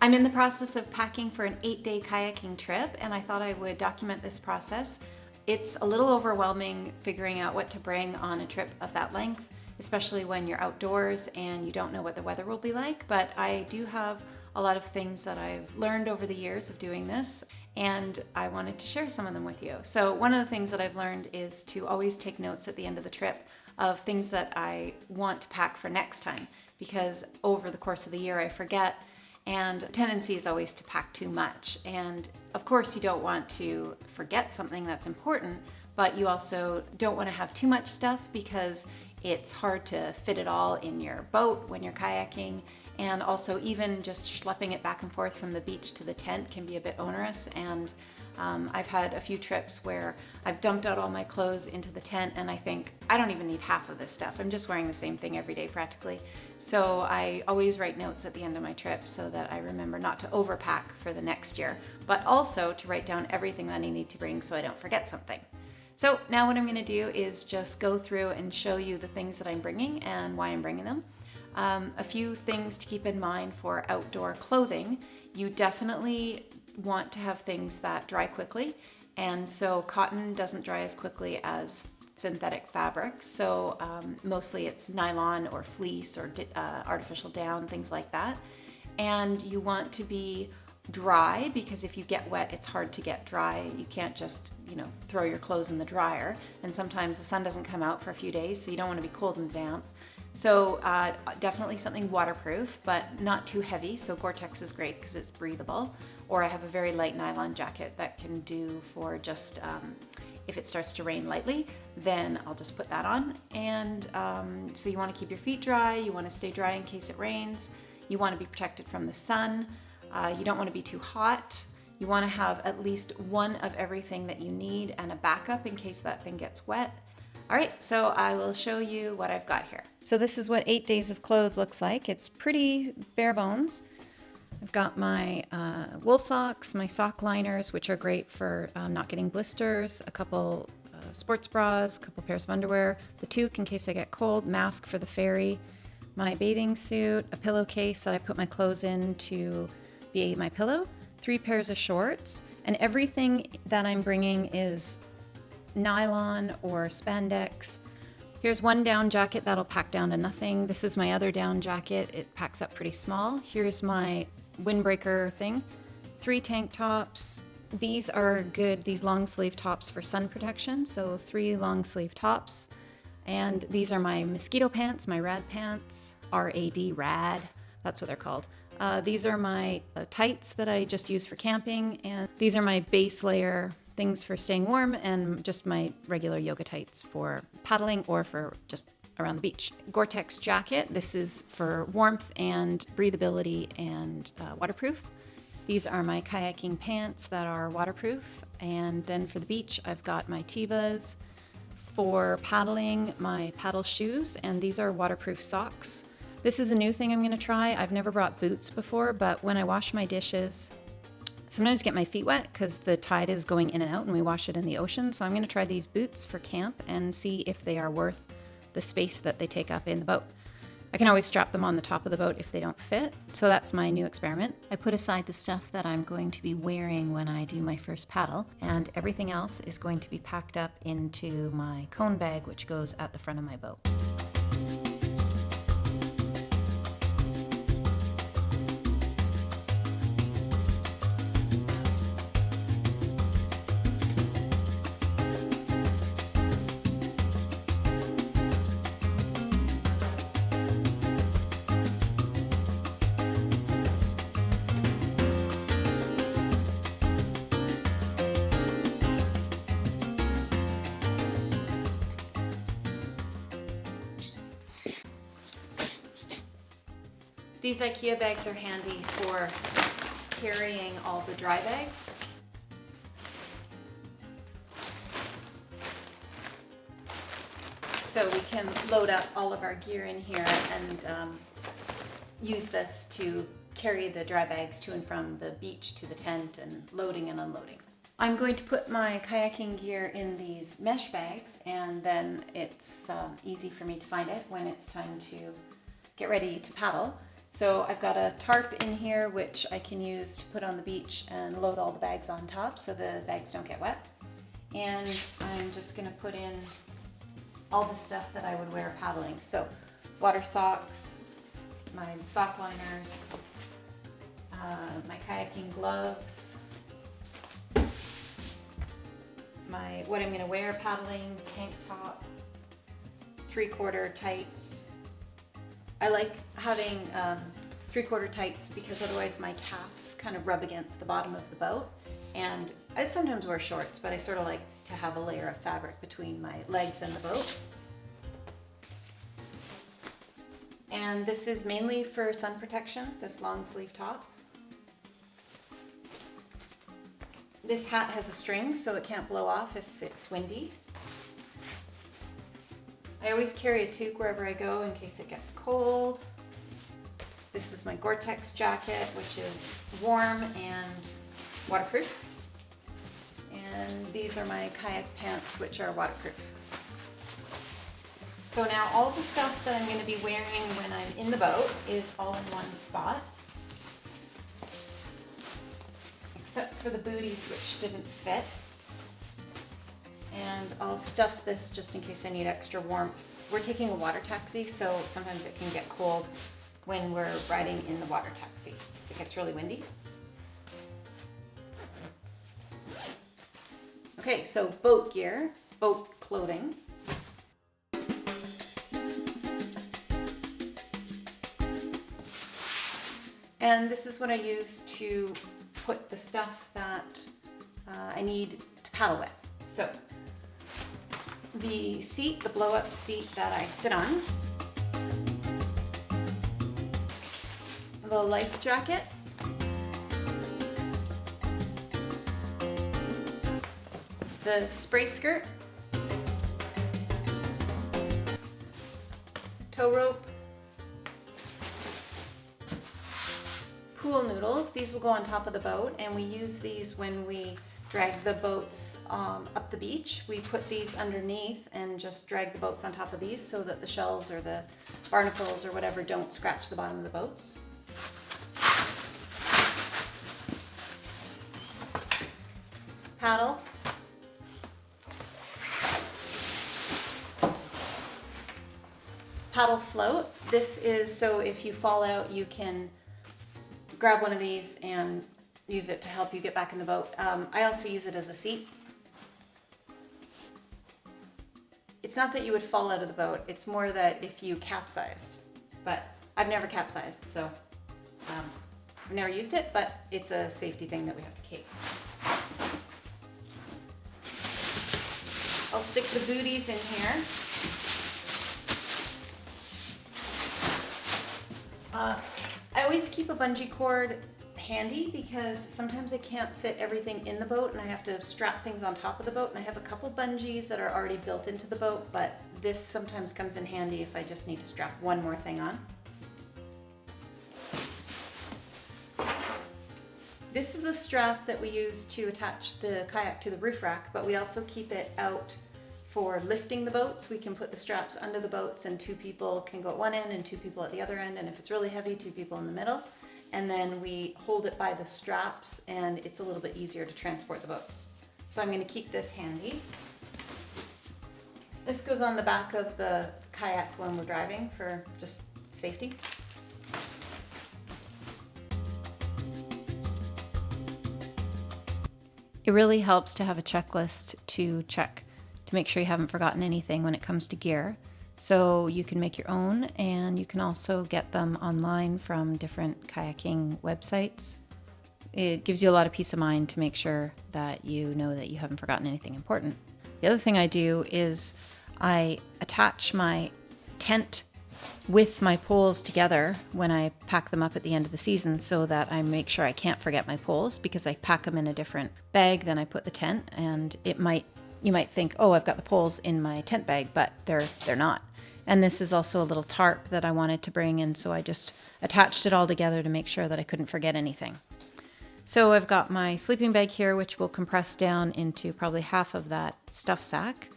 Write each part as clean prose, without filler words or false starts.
I'm in the process of packing for an 8-day kayaking trip, and I thought I would document this process. It's a little overwhelming figuring out what to bring on a trip of that length, especially when you're outdoors and you don't know what the weather will be like, but I do have a lot of things that I've learned over the years of doing this, and I wanted to share some of them with you. So one of the things that I've learned is to always take notes at the end of the trip of things that I want to pack for next time, because over the course of the year I forget, and the tendency is always to pack too much. And of course you don't want to forget something that's important, but you also don't want to have too much stuff because it's hard to fit it all in your boat when you're kayaking. And also even just schlepping it back and forth from the beach to the tent can be a bit onerous. And I've had a few trips where I've dumped out all my clothes into the tent and I think, I don't even need half of this stuff. I'm just wearing the same thing every day practically. So I always write notes at the end of my trip so that I remember not to overpack for the next year, but also to write down everything that I need to bring so I don't forget something. So now what I'm going to do is just go through and show you the things that I'm bringing and why I'm bringing them. A few things to keep in mind for outdoor clothing. You definitely want to have things that dry quickly, and so cotton doesn't dry as quickly as synthetic fabrics, so mostly it's nylon or fleece or artificial down, things like that. And you want to be dry, because if you get wet it's hard to get dry. You can't just throw your clothes in the dryer, and sometimes the sun doesn't come out for a few days, so you don't want to be cold and damp. So definitely something waterproof, but not too heavy. So Gore-Tex is great because it's breathable. Or I have a very light nylon jacket that can do for just, if it starts to rain lightly, then I'll just put that on. And so you want to keep your feet dry. You want to stay dry in case it rains. You want to be protected from the sun. You don't want to be too hot. You want to have at least one of everything that you need and a backup in case that thing gets wet. All right, so I will show you what I've got here. So this is what 8 days of clothes looks like. It's pretty bare bones. I've got my wool socks, my sock liners, which are great for not getting blisters, a couple sports bras, a couple pairs of underwear, the toque in case I get cold, mask for the ferry, my bathing suit, a pillowcase that I put my clothes in to be my pillow, 3 pairs of shorts, and everything that I'm bringing is nylon or spandex. Here's one down jacket that'll pack down to nothing. This is my other down jacket. It packs up pretty small. Here's my windbreaker thing. 3 tank tops. These are good, these long sleeve tops for sun protection. So 3 long sleeve tops. And these are my mosquito pants, my rad pants, R-A-D, rad. That's what they're called. These are my tights that I just use for camping. And these are my base layer things for staying warm, and just my regular yoga tights for paddling or for just around the beach. Gore-Tex jacket. This is for warmth and breathability and waterproof. These are my kayaking pants that are waterproof. And then for the beach, I've got my Tevas. For paddling, my paddle shoes, and these are waterproof socks. This is a new thing I'm going to try. I've never brought boots before, but when I wash my dishes, sometimes get my feet wet because the tide is going in and out and we wash it in the ocean. So I'm going to try these boots for camp and see if they are worth the space that they take up in the boat. I can always strap them on the top of the boat if they don't fit. So that's my new experiment. I put aside the stuff that I'm going to be wearing when I do my first paddle, and everything else is going to be packed up into my cone bag, which goes at the front of my boat. These IKEA bags are handy for carrying all the dry bags. So we can load up all of our gear in here and use this to carry the dry bags to and from the beach to the tent and loading and unloading. I'm going to put my kayaking gear in these mesh bags, and then it's easy for me to find it when it's time to get ready to paddle. So I've got a tarp in here which I can use to put on the beach and load all the bags on top so the bags don't get wet. And I'm just gonna put in all the stuff that I would wear paddling. So water socks, my sock liners, my kayaking gloves, what I'm gonna wear paddling, tank top, 3/4 tights. I like having 3/4 tights because otherwise my calves kind of rub against the bottom of the boat. And I sometimes wear shorts, but I sort of like to have a layer of fabric between my legs and the boat. And this is mainly for sun protection, this long sleeve top. This hat has a string so it can't blow off if it's windy. I always carry a toque wherever I go in case it gets cold. This is my Gore-Tex jacket, which is warm and waterproof. And these are my kayak pants, which are waterproof. So now all the stuff that I'm going to be wearing when I'm in the boat is all in one spot. Except for the booties, which didn't fit. And I'll stuff this just in case I need extra warmth. We're taking a water taxi, so sometimes it can get cold when we're riding in the water taxi because it gets really windy. Okay, so boat gear, boat clothing. And this is what I use to put the stuff that I need to paddle with. So the seat, the blow-up seat that I sit on, the life jacket, the spray skirt, tow rope, pool noodles. These will go on top of the boat, and we use these when we drag the boats up the beach. We put these underneath and just drag the boats on top of these so that the shells or the barnacles or whatever don't scratch the bottom of the boats. Paddle. Paddle float. This is so if you fall out, you can grab one of these and use it to help you get back in the boat. I also use it as a seat. It's not that you would fall out of the boat, it's more that if you capsized. But I've never capsized, so I've never used it, but it's a safety thing that we have to keep. I'll stick the booties in here. I always keep a bungee cord handy because sometimes I can't fit everything in the boat and I have to strap things on top of the boat, and I have a couple bungees that are already built into the boat, but this sometimes comes in handy if I just need to strap one more thing on. This is a strap that we use to attach the kayak to the roof rack, but we also keep it out for lifting the boats. We can put the straps under the boats and 2 people can go at one end and 2 people at the other end, and if it's really heavy, 2 people in the middle. And then we hold it by the straps and it's a little bit easier to transport the boats. So I'm going to keep this handy. This goes on the back of the kayak when we're driving for just safety. It really helps to have a checklist to check to make sure you haven't forgotten anything when it comes to gear. So you can make your own, and you can also get them online from different kayaking websites. It gives you a lot of peace of mind to make sure that you know that you haven't forgotten anything important. The other thing I do is I attach my tent with my poles together when I pack them up at the end of the season so that I make sure I can't forget my poles, because I pack them in a different bag than I put the tent, and you might think, oh, I've got the poles in my tent bag, but they're not. And this is also a little tarp that I wanted to bring, and so I just attached it all together to make sure that I couldn't forget anything. So I've got my sleeping bag here, which will compress down into probably half of that stuff sack,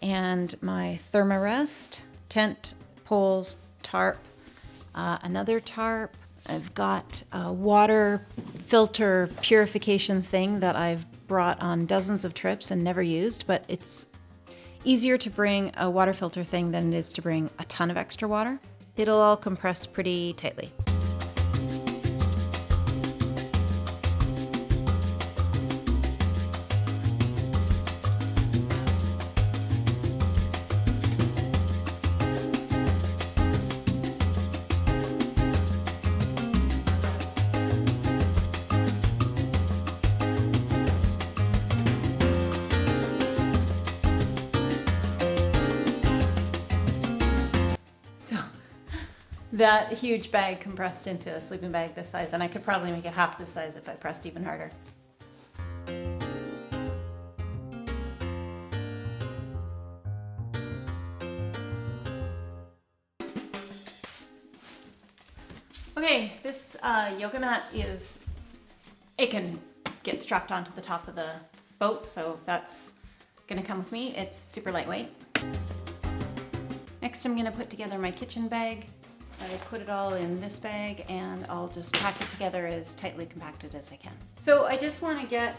and my thermarest, tent, poles, tarp, another tarp, I've got a water filter purification thing that I've brought on dozens of trips and never used, but it's easier to bring a water filter thing than it is to bring a ton of extra water. It'll all compress pretty tightly. That huge bag compressed into a sleeping bag this size, and I could probably make it half this size if I pressed even harder. Okay, this yoga mat it can get strapped onto the top of the boat, so that's gonna come with me. It's super lightweight. Next, I'm gonna put together my kitchen bag. I put it all in this bag and I'll just pack it together as tightly compacted as I can. So I just want to get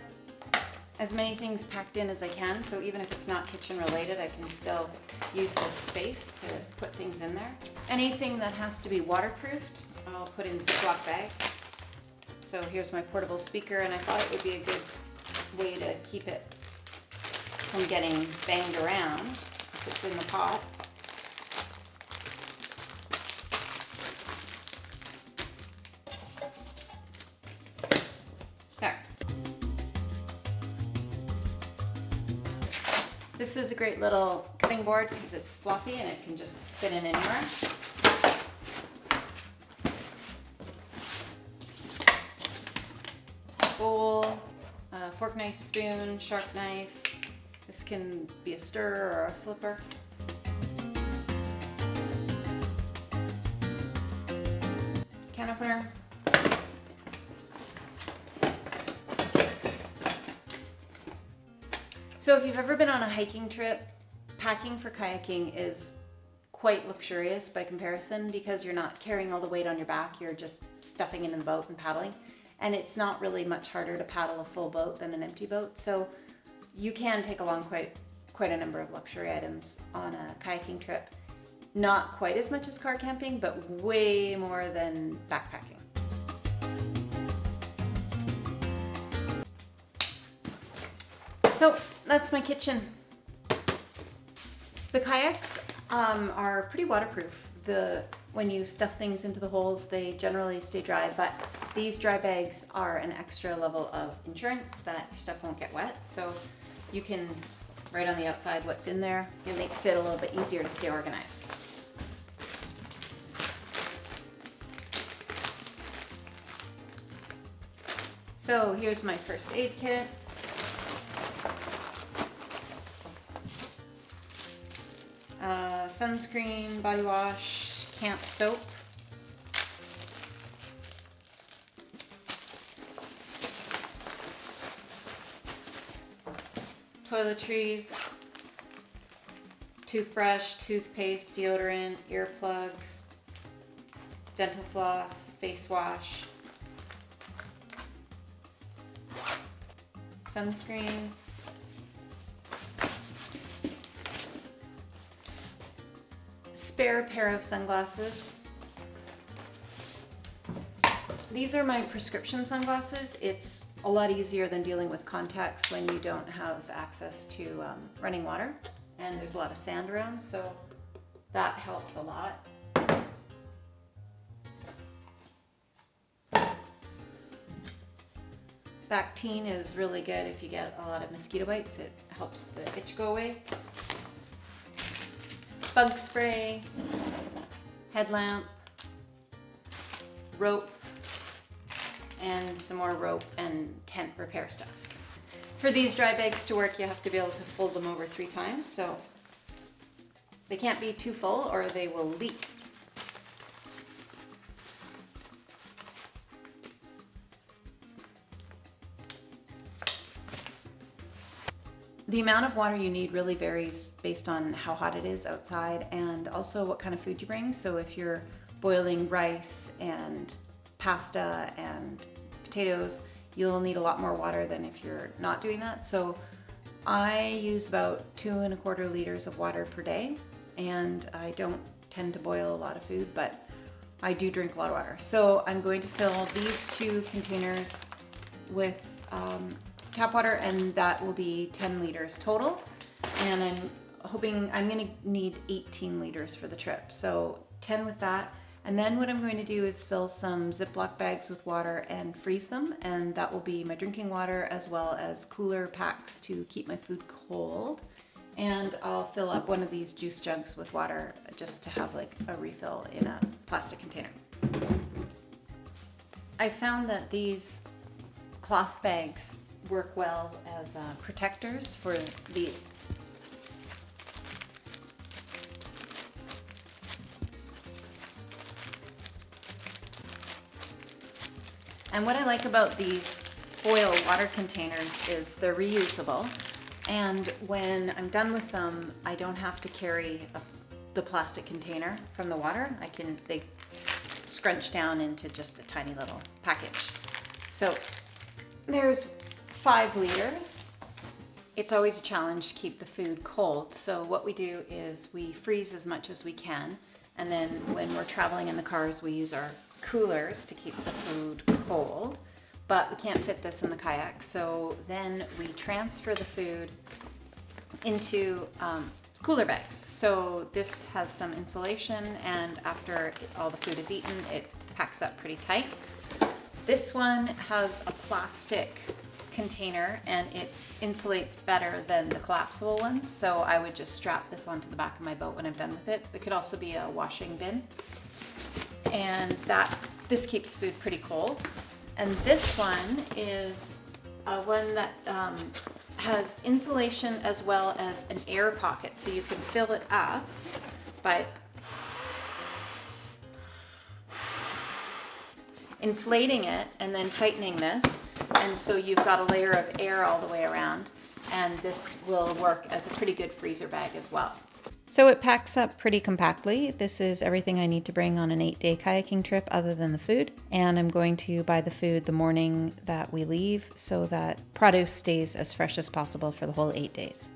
as many things packed in as I can, so even if it's not kitchen related, I can still use this space to put things in there. Anything that has to be waterproofed, I'll put in Ziploc bags. So here's my portable speaker, and I thought it would be a good way to keep it from getting banged around if it's in the pot. This is a great little cutting board because it's fluffy and it can just fit in anywhere. Bowl, fork, knife, spoon, sharp knife. This can be a stirrer or a flipper. Can opener. So if you've ever been on a hiking trip, packing for kayaking is quite luxurious by comparison because you're not carrying all the weight on your back, you're just stuffing it in the boat and paddling. And it's not really much harder to paddle a full boat than an empty boat. So you can take along quite a number of luxury items on a kayaking trip. Not quite as much as car camping, but way more than backpacking. So that's my kitchen. The kayaks are pretty waterproof. When you stuff things into the holes, they generally stay dry, but these dry bags are an extra level of insurance that your stuff won't get wet. So you can write on the outside what's in there. It makes it a little bit easier to stay organized. So here's my first aid kit. Sunscreen, body wash, camp soap. Toiletries, toothbrush, toothpaste, deodorant, earplugs, dental floss, face wash, sunscreen, spare pair of sunglasses. These are my prescription sunglasses. It's a lot easier than dealing with contacts when you don't have access to running water and there's a lot of sand around, so that helps a lot. Bactine is really good if you get a lot of mosquito bites. It helps the itch go away. Bug spray, headlamp, rope, and some more rope and tent repair stuff. For these dry bags to work, you have to be able to fold them over 3 times, so they can't be too full or they will leak. The amount of water you need really varies based on how hot it is outside and also what kind of food you bring. So if you're boiling rice and pasta and potatoes, you'll need a lot more water than if you're not doing that. So I use about 2.25 liters of water per day, and I don't tend to boil a lot of food, but I do drink a lot of water. So I'm going to fill these 2 containers with tap water, and that will be 10 liters total. And I'm hoping I'm going to need 18 liters for the trip. So 10 with that. And then what I'm going to do is fill some Ziploc bags with water and freeze them. And that will be my drinking water as well as cooler packs to keep my food cold. And I'll fill up one of these juice jugs with water just to have like a refill in a plastic container. I found that these cloth bags work well as protectors for these. And what I like about these foil water containers is they're reusable. And when I'm done with them, I don't have to carry the plastic container from the water. They scrunch down into just a tiny little package. So there's 5 liters. It's always a challenge to keep the food cold. So what we do is we freeze as much as we can. And then when we're traveling in the cars, we use our coolers to keep the food cold. But we can't fit this in the kayak. So then we transfer the food into cooler bags. So this has some insulation, and after all the food is eaten, it packs up pretty tight. This one has a plastic container and it insulates better than the collapsible ones. So I would just strap this onto the back of my boat when I'm done with it. It could also be a washing bin. And this keeps food pretty cold. And this one is one that has insulation as well as an air pocket. So you can fill it up by inflating it and then tightening this. And so you've got a layer of air all the way around. And this will work as a pretty good freezer bag as well. So it packs up pretty compactly. This is everything I need to bring on an 8-day kayaking trip other than the food. And I'm going to buy the food the morning that we leave so that produce stays as fresh as possible for the whole 8 days.